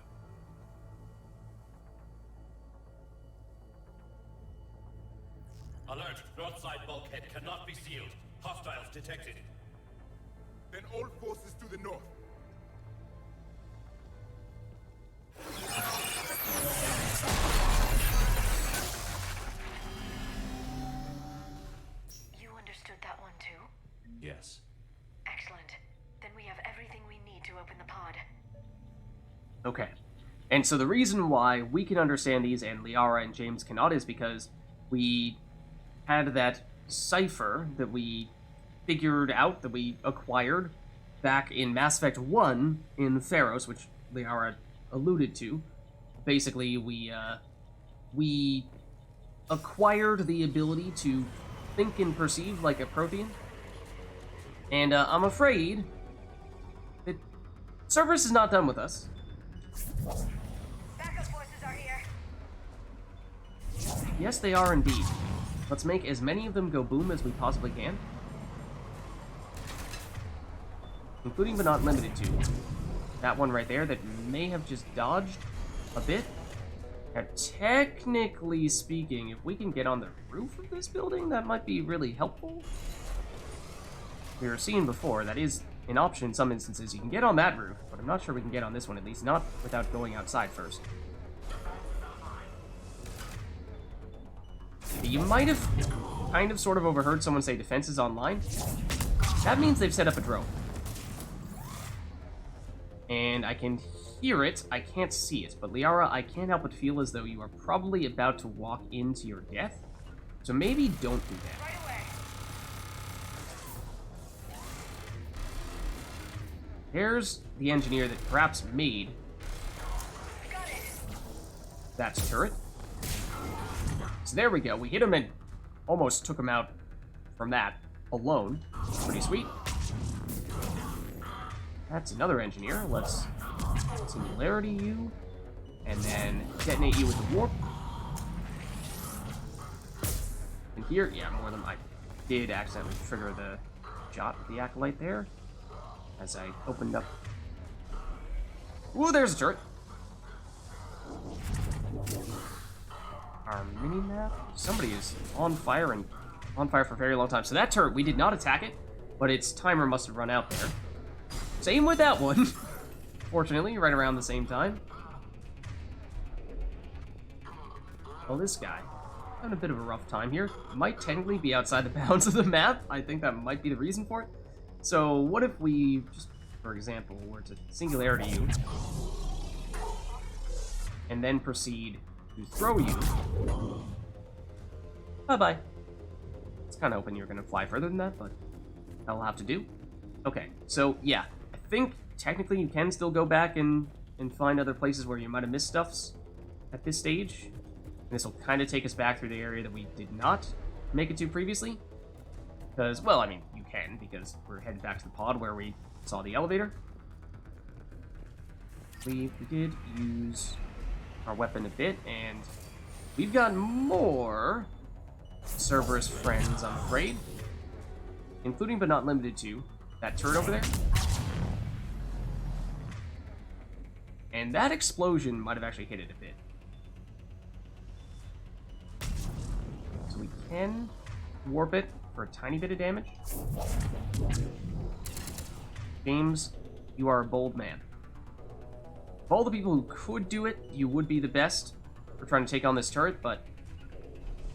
Alert! North side bulkhead cannot be sealed. Hostiles detected. Then all forces to the north. You understood that one too? Yes. Excellent. Then we have everything we need to open the pod. Okay. And so the reason why we can understand these and Liara and James cannot is because we had that cipher that we figured out, that we acquired back in Mass Effect 1 in Theros, which Liara alluded to. Basically, we acquired the ability to think and perceive like a Prothean. And I'm afraid that Cerberus is not done with us. Backup forces are here. Yes, they are indeed. Let's make as many of them go boom as we possibly can. Including but not limited to that one right there that may have just dodged a bit. Now, technically speaking, if we can get on the roof of this building, that might be really helpful. We were seeing before, that is an option in some instances. You can get on that roof, but I'm not sure we can get on this one, at least not without going outside first. You might have kind of sort of overheard someone say defense is online. That means they've set up a drone. And I can hear it, I can't see it. But Liara, I can't help but feel as though you are probably about to walk into your death. So maybe don't do that. Right away. There's the engineer that perhaps made Got it. that turret. So there we go. We hit him and almost took him out from that alone. Pretty sweet. That's another engineer. Let's singularity you, and then detonate you with the warp. And here, yeah, more than I did accidentally trigger the shot with the acolyte there as I opened up. Ooh, there's a turret. Our mini map. Somebody is on fire and on fire for a very long time. So that turret, we did not attack it, but its timer must have run out there. Same with that one. Fortunately, right around the same time. Well, this guy having a bit of a rough time here. Might technically be outside the bounds of the map. I think that might be the reason for it. So what if we just, for example, were to singularity you and then proceed to throw you. Bye-bye. I was kind of hoping you were going to fly further than that, but that'll have to do. Okay, so yeah, I think technically you can still go back and find other places where you might have missed stuffs at this stage. And this will kind of take us back through the area that we did not make it to previously. Because, well, I mean, you can, because we're headed back to the pod where we saw the elevator. We did use our weapon a bit, and we've got more Cerberus friends, I'm afraid. Including, but not limited to, that turret over there. And that explosion might have actually hit it a bit. So we can warp it for a tiny bit of damage. James, you are a bold man. Of all the people who could do it, you would be the best for trying to take on this turret, but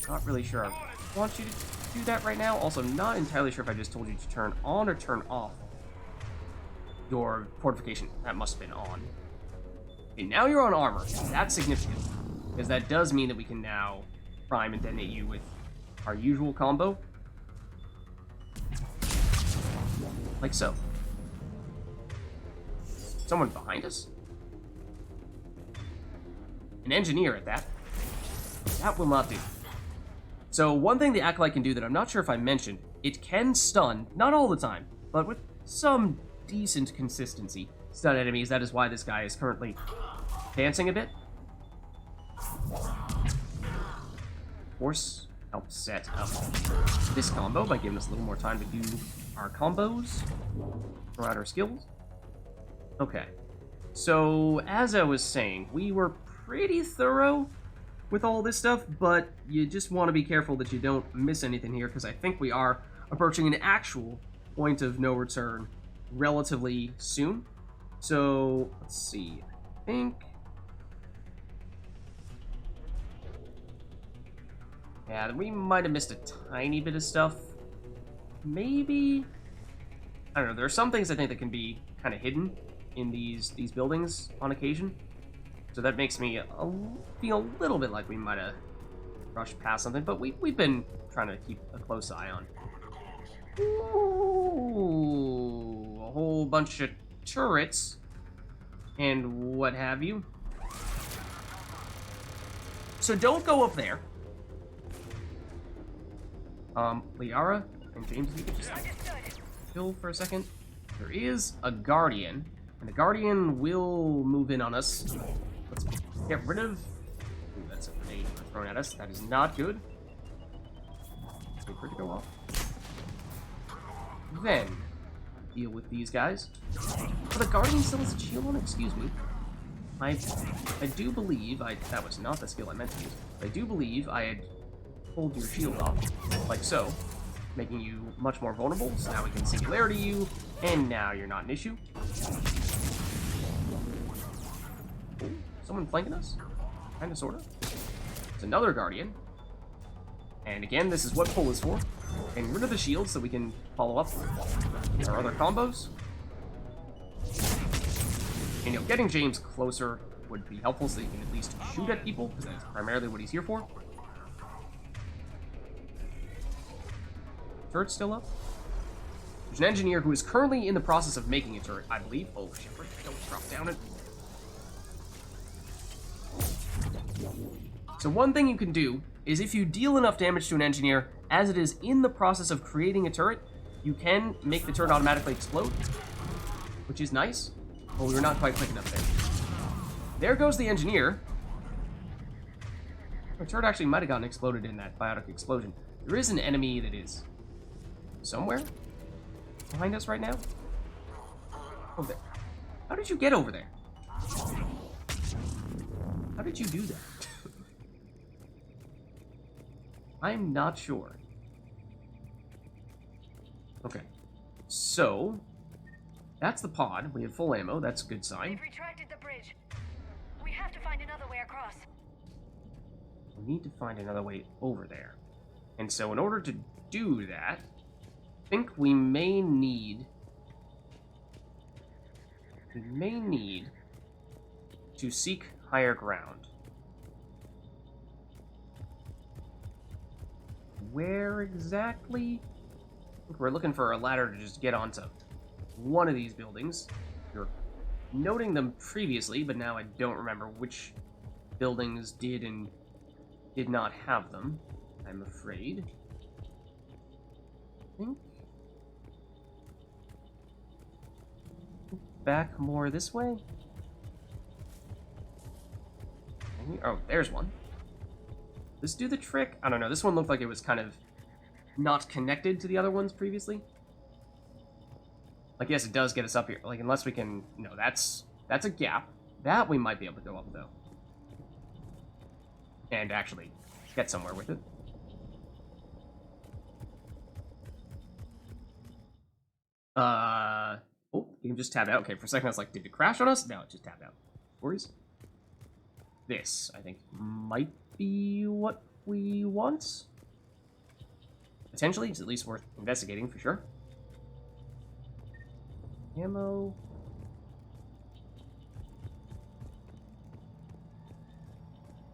not really sure I want you to do that right now. Also, not entirely sure if I just told you to turn on or turn off your fortification. That must have been on. Okay, now you're on armor. That's significant, because that does mean that we can now prime and detonate you with our usual combo. Like so. Someone behind us? An engineer at that. That will not do. So one thing the Acolyte can do that I'm not sure if I mentioned, it can stun, not all the time, but with some decent consistency, stun enemies. That is why this guy is currently dancing a bit. course, help set up this combo by giving us a little more time to do our combos, throw out our skills. Okay, so as I was saying, we were pretty thorough with all this stuff, but you just want to be careful that you don't miss anything here, because I think we are approaching an actual point of no return relatively soon. So, let's see, I think... yeah, we might have missed a tiny bit of stuff. Maybe... I don't know, there are some things I think that can be kind of hidden in these buildings on occasion. So that makes me feel a little bit like we might have rushed past something, but we've been trying to keep a close eye on. Ooh, a whole bunch of turrets and what have you. So don't go up there. Liara and James, if you could just chill for a second. There is a Guardian, and the Guardian will move in on us. Let's get rid of... ooh, that's a grenade thrown at us. That is not good. Let's wait for it to go off. Then, deal with these guys. Oh, the Guardian still has a shield on it? Excuse me. I do believe... that was not the skill I meant to use. I do believe I had pulled your shield off, like so, making you much more vulnerable. So now we can singularity you, and now you're not an issue. Oh, someone flanking us? Kinda, sorta. It's another Guardian. And again, this is what pull is for. Getting rid of the shield so we can follow up our other combos. And, you know, getting James closer would be helpful so you can at least shoot at people, because that's primarily what he's here for. Turret's still up. There's an engineer who is currently in the process of making a turret, I believe. Oh, Shepard, don't drop down it. So one thing you can do is if you deal enough damage to an engineer as it is in the process of creating a turret, you can make the turret automatically explode, which is nice. Oh, we were not quite quick enough there. There goes the engineer. The turret actually might have gotten exploded in that biotic explosion. There is an enemy that is somewhere behind us right now. Oh, there. How did you get over there? How did you do that? I'm not sure. Okay. So, that's the pod. We have full ammo. That's a good sign. We've retracted the bridge. We have to find another way across. We need to find another way over there. And so in order to do that, I think we may need to seek higher ground. Where exactly? I think we're looking for a ladder to just get onto one of these buildings. You're noting them previously, but now I don't remember which buildings did and did not have them, I'm afraid. I think back more this way. Oh, there's one. Does this do the trick? I don't know. This one looked like it was kind of not connected to the other ones previously. Like, yes, it does get us up here. Like, unless we can... no, that's a gap. That we might be able to go up, though. And actually get somewhere with it. Oh, the game just tabbed out. Okay, for a second I was like, did it crash on us? No, it just tabbed out. Worries. This, I think, might be what we want. Potentially, it's at least worth investigating for sure. Ammo.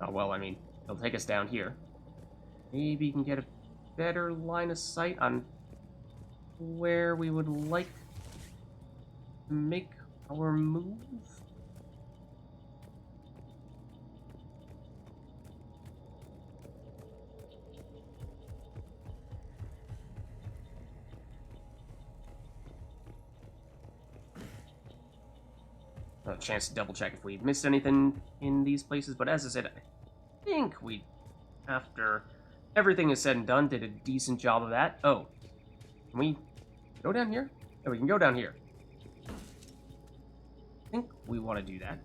Oh, well, I mean, it'll take us down here. Maybe you can get a better line of sight on where we would like to make our move. A chance to double check if we missed anything in these places, but as I said, I think we, after everything is said and done, did a decent job of that. Oh, can we go down here? Yeah, we can go down here. I think we want to do that.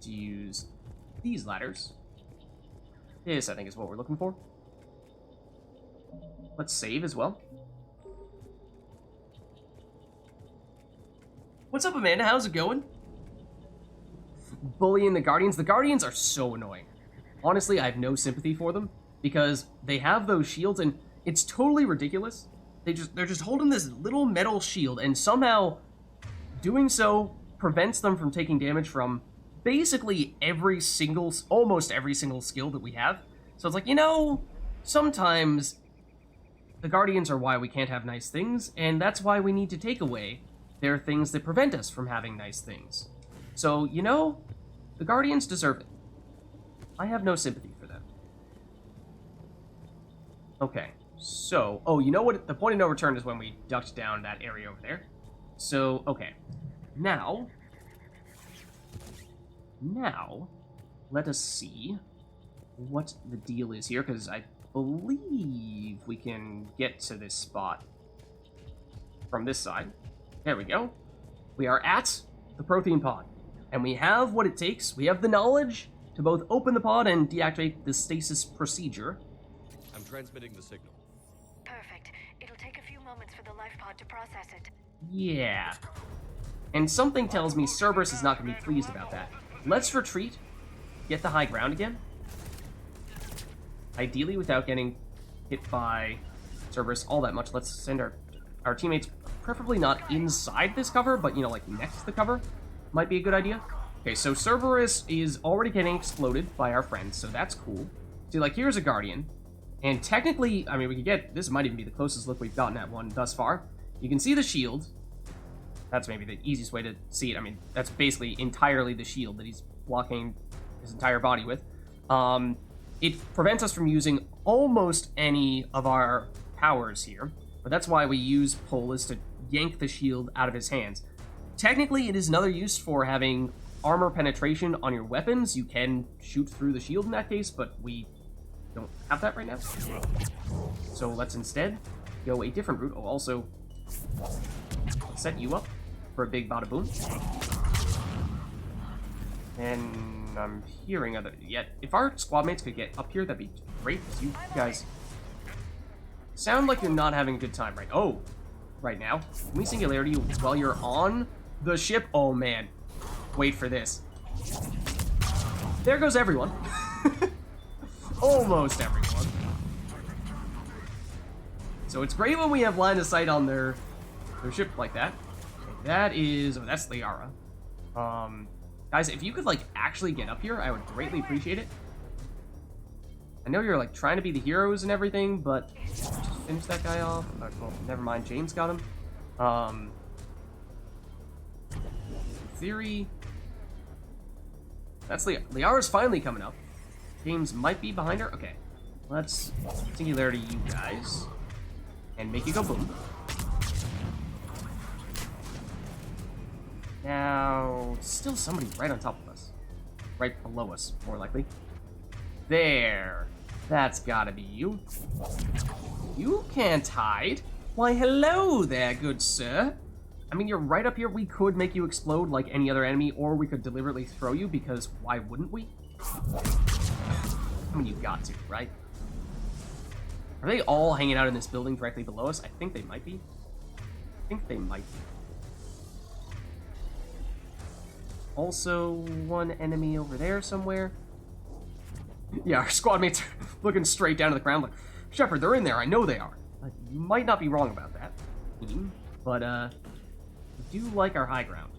To use these ladders. This, I think, is what we're looking for. Let's save as well. What's up, Amanda? How's it going? Bullying the Guardians. The Guardians are so annoying. Honestly, I have no sympathy for them because they have those shields and it's totally ridiculous. They're just holding this little metal shield and somehow doing so prevents them from taking damage from basically almost every single skill that we have. So it's like, you know, sometimes the Guardians are why we can't have nice things, and that's why we need to take away their things that prevent us from having nice things. So, you know, the Guardians deserve it. I have no sympathy for them. Okay, so... Oh, you know what? The point of no return is when we ducked down that area over there. So, okay. Now, let us see what the deal is here, because I believe we can get to this spot from this side. There we go. We are at the Prothean pod, and we have what it takes. We have the knowledge to both open the pod and deactivate the stasis procedure. I'm transmitting the signal. Perfect. It'll take a few moments for the life pod to process it. Yeah. And something tells me Cerberus is not going to be pleased about that. Let's retreat, get the high ground again. Ideally, without getting hit by Cerberus all that much, let's send our teammates, preferably not inside this cover, but, you know, like next to the cover, might be a good idea. Okay, so Cerberus is already getting exploded by our friends, so that's cool. See, like, here's a Guardian, and technically, I mean, we could get, this might even be the closest look we've gotten at one thus far. You can see the shield. That's maybe the easiest way to see it. I mean, that's basically entirely the shield that he's blocking his entire body with. It prevents us from using almost any of our powers here, but that's why we use pull, is to yank the shield out of his hands. Technically, it is another use for having armor penetration on your weapons. You can shoot through the shield in that case, but we don't have that right now. So let's instead go a different route. Oh, also, let's set you up for a big bada boom. And I'm hearing other... Yet, if our squad mates could get up here, that'd be great, because you guys sound like you're not having a good time right now. Can we singularity while you're on the ship? Oh, man. Wait for this. There goes everyone. Almost everyone. So it's great when we have line of sight on their ship like that. That is... Oh, that's Liara. Guys, if you could, like, actually get up here, I would greatly appreciate it. I know you're, like, trying to be the heroes and everything, but just finish that guy off. Well, never mind. James got him. In theory... That's Liara's finally coming up. James might be behind her. Okay. Let's singularity you guys. And make you go boom. Now, still somebody right on top of us. Right below us, more likely. There. That's gotta be you. You can't hide. Why, hello there, good sir. I mean, you're right up here. We could make you explode like any other enemy, or we could deliberately throw you, because why wouldn't we? I mean, you got to, right? Are they all hanging out in this building directly below us? I think they might be. Also, one enemy over there somewhere. Yeah, our squad mates are looking straight down to the ground like, Shepard, they're in there, I know they are. You might not be wrong about that, but, we do like our high ground.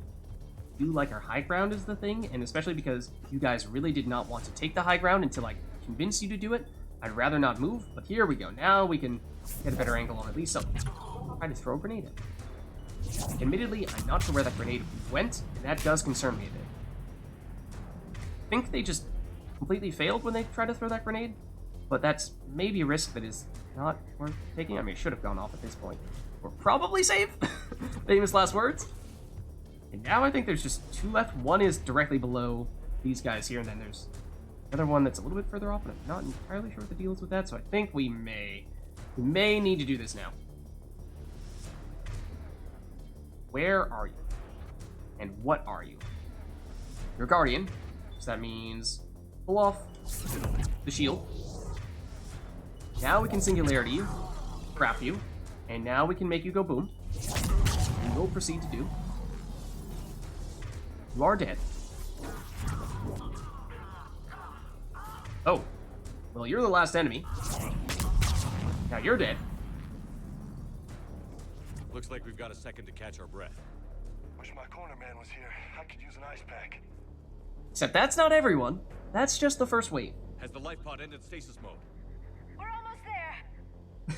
Our high ground is the thing, and especially because you guys really did not want to take the high ground until I convinced you to do it. I'd rather not move, but here we go. Now we can get a better angle on at least something. Try to throw a grenade in. Admittedly, I'm not sure where that grenade went, and that does concern me a bit. I think they just completely failed when they tried to throw that grenade, but that's maybe a risk that is not worth taking. I mean, it should have gone off at this point. We're probably safe. Famous last words. And now I think there's just two left. One is directly below these guys here, and then there's Another one that's a little bit further off, and I'm not entirely sure what the deal is with that, so I think we may need to do this now. Where are you? And what are you? You're a Guardian, so that means pull off the shield. Now we can Singularity you, craft you, and now we can make you go boom. We will proceed to do. You are dead. Oh. Well, you're the last enemy. Now you're dead. Looks like we've got a second to catch our breath. Wish my corner man was here. I could use an ice pack. Except that's not everyone. That's just the first wave. Has the life pod ended stasis mode? We're almost there.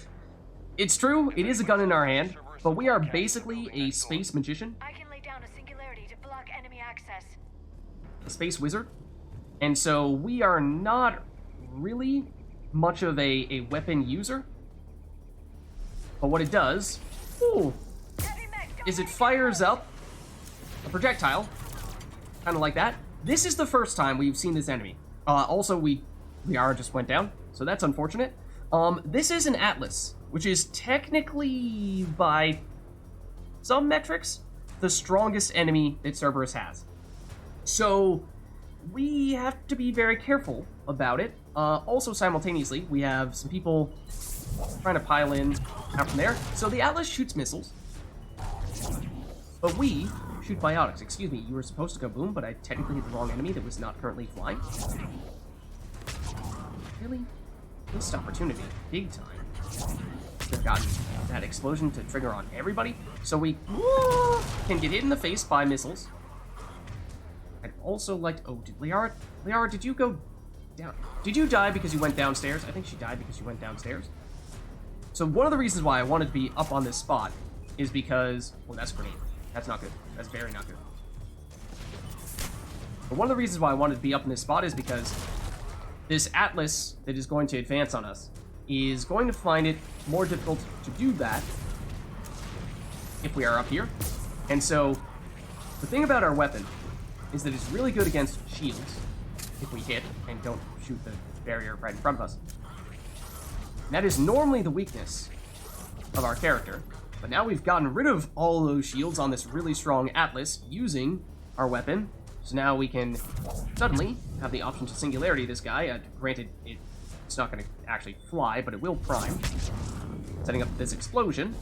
It's true, it is a gun in our hand, but we are basically a space magician, I can lay down a singularity to block enemy access. a space wizard, and so we are not really much of a weapon user. But what it does, is it fires up a projectile, kind of like that. This is the first time we've seen this enemy. Also, Liara just went down, so that's unfortunate. This is an Atlas, which is technically, by some metrics, the strongest enemy that Cerberus has. So, we have to be very careful about it. Also, simultaneously, we have some people trying to pile in out from there. So the Atlas shoots missiles, but we shoot biotics. Excuse me, you were supposed to go boom, but I technically hit the wrong enemy that was not currently flying. Really? Missed opportunity, big time. Should have gotten that explosion to trigger on everybody, so we can get hit in the face by missiles. I'd also like to... Oh, did Liara, did you go down? Did you die because you went downstairs? I think she died because you went downstairs. So one of the reasons why I wanted to be up on this spot is because... Oh, that's a grenade. That's not good. That's very not good. But one of the reasons why I wanted to be up in this spot is because this Atlas that is going to advance on us is going to find it more difficult to do that if we are up here. And so the thing about our weapon is that it's really good against shields if we hit and don't shoot the barrier right in front of us. And that is normally the weakness of our character, but now we've gotten rid of all those shields on this really strong Atlas using our weapon, so now we can suddenly have the option to Singularity this guy. Granted, it's not going to actually fly, but it will prime, setting up this explosion.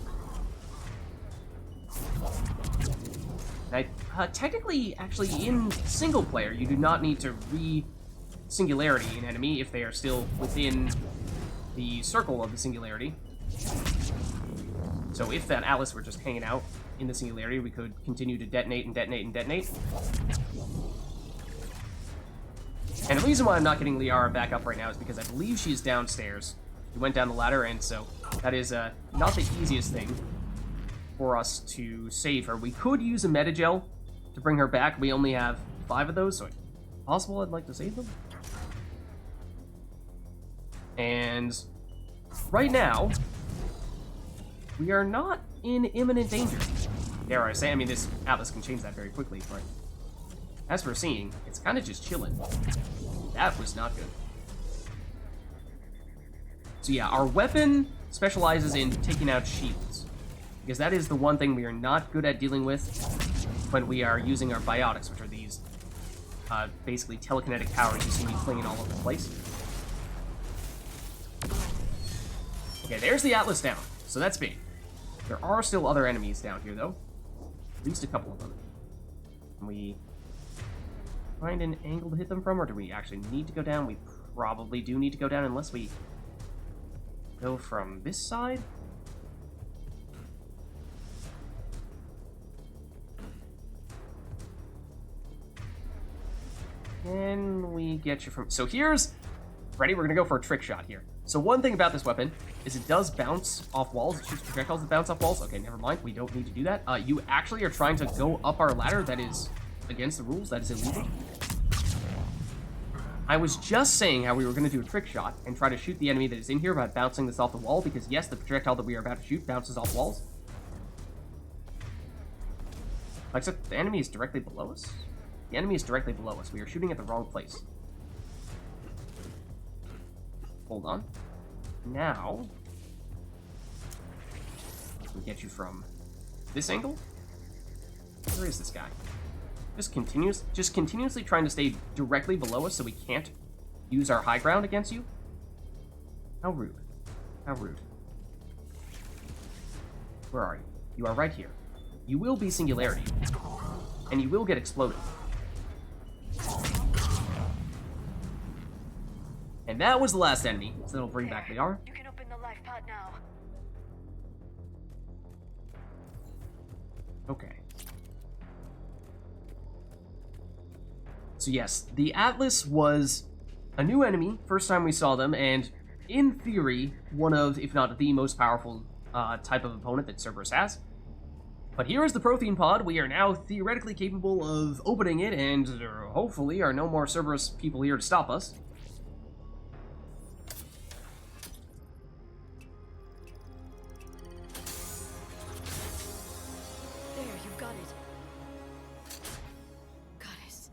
Technically, actually, in single player, you do not need to re-Singularity an enemy if they are still within the circle of the Singularity. So if that Atlas were just hanging out in the Singularity, we could continue to detonate and detonate and detonate. And the reason why I'm not getting Liara back up right now is because I believe she's downstairs. She went down the ladder, and so that is not the easiest thing for us to save her. We could use a Metagel to bring her back. We only have 5 of those, so it's possible I'd like to save them. And right now, we are not in imminent danger. Dare I say, I mean, this Atlas can change that very quickly, but as we're seeing, it's kind of just chilling. That was not good. So yeah, our weapon specializes in taking out shields, because that is the one thing we are not good at dealing with when we are using our biotics, which are these basically telekinetic powers you see me flinging all over the place. Okay, there's the Atlas down, so that's big. There are still other enemies down here, though. At least a couple of them. Can we find an angle to hit them from, or do we actually need to go down? We probably do need to go down unless we go from this side. Can we get you from... So here's... Ready? We're going to go for a trick shot here. So one thing about this weapon is it does bounce off walls. It shoots projectiles that bounce off walls. Okay, never mind. We don't need to do that. You actually are trying to go up our ladder. That is against the rules. That is illegal. I was just saying how we were going to do a trick shot and try to shoot the enemy that is in here by bouncing this off the wall, because yes, the projectile that we are about to shoot bounces off walls. Except the enemy is directly below us. The enemy is directly below us. We are shooting at the wrong place. Hold on. Now, we get you from this angle. Where is this guy? Just continuously trying to stay directly below us so we can't use our high ground against you. How rude. How rude. Where are you? You are right here. You will be Singularity. And you will get exploded. And that was the last enemy, so that'll bring back the R. You can open the life pod now. Okay. So yes, the Atlas was a new enemy, first time we saw them, and in theory, one of, if not the most powerful type of opponent that Cerberus has. But here is the Prothean pod. We are now theoretically capable of opening it, and hopefully are no more Cerberus people here to stop us. There, you've got it. Goddess.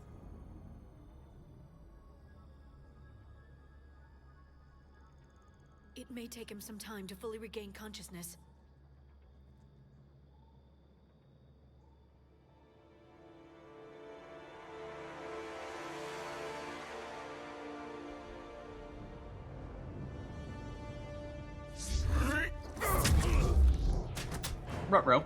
It may take him some time to fully regain consciousness. Ruh-roh.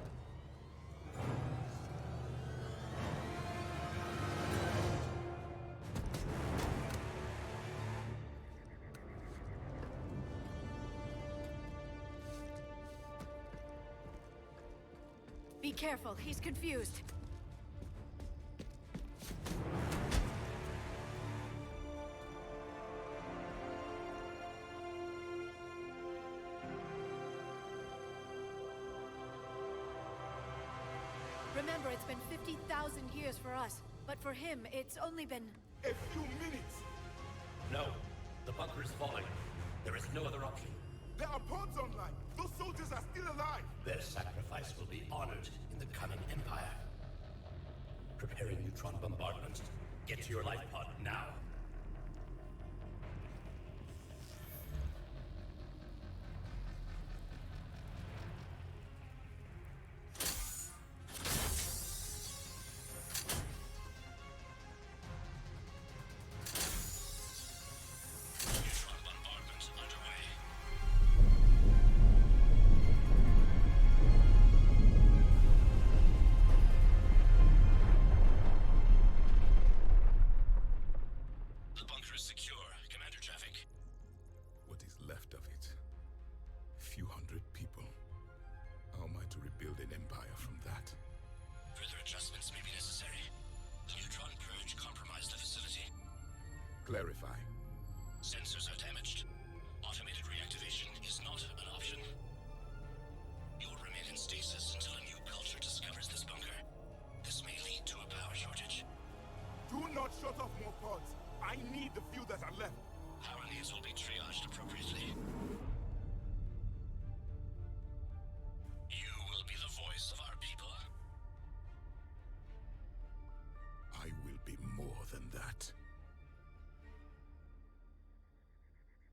Be careful, he's confused. Remember, it's been 50,000 years for us, but for him, it's only been... A few minutes. No, the bunker is falling. There is no other option. There are pods online. Those soldiers are still alive. Their sacrifice will be honored in the coming Empire. Preparing neutron bombardment. Get to your life pod now. Clarify. Sensors are damaged. Automated reactivation is not an option. You'll remain in stasis until a new culture discovers this bunker. This may lead to a power shortage. Do not shut off more pods. I need the few that are left. Power needs will be triaged appropriately. You will be the voice of our people. I will be more than that.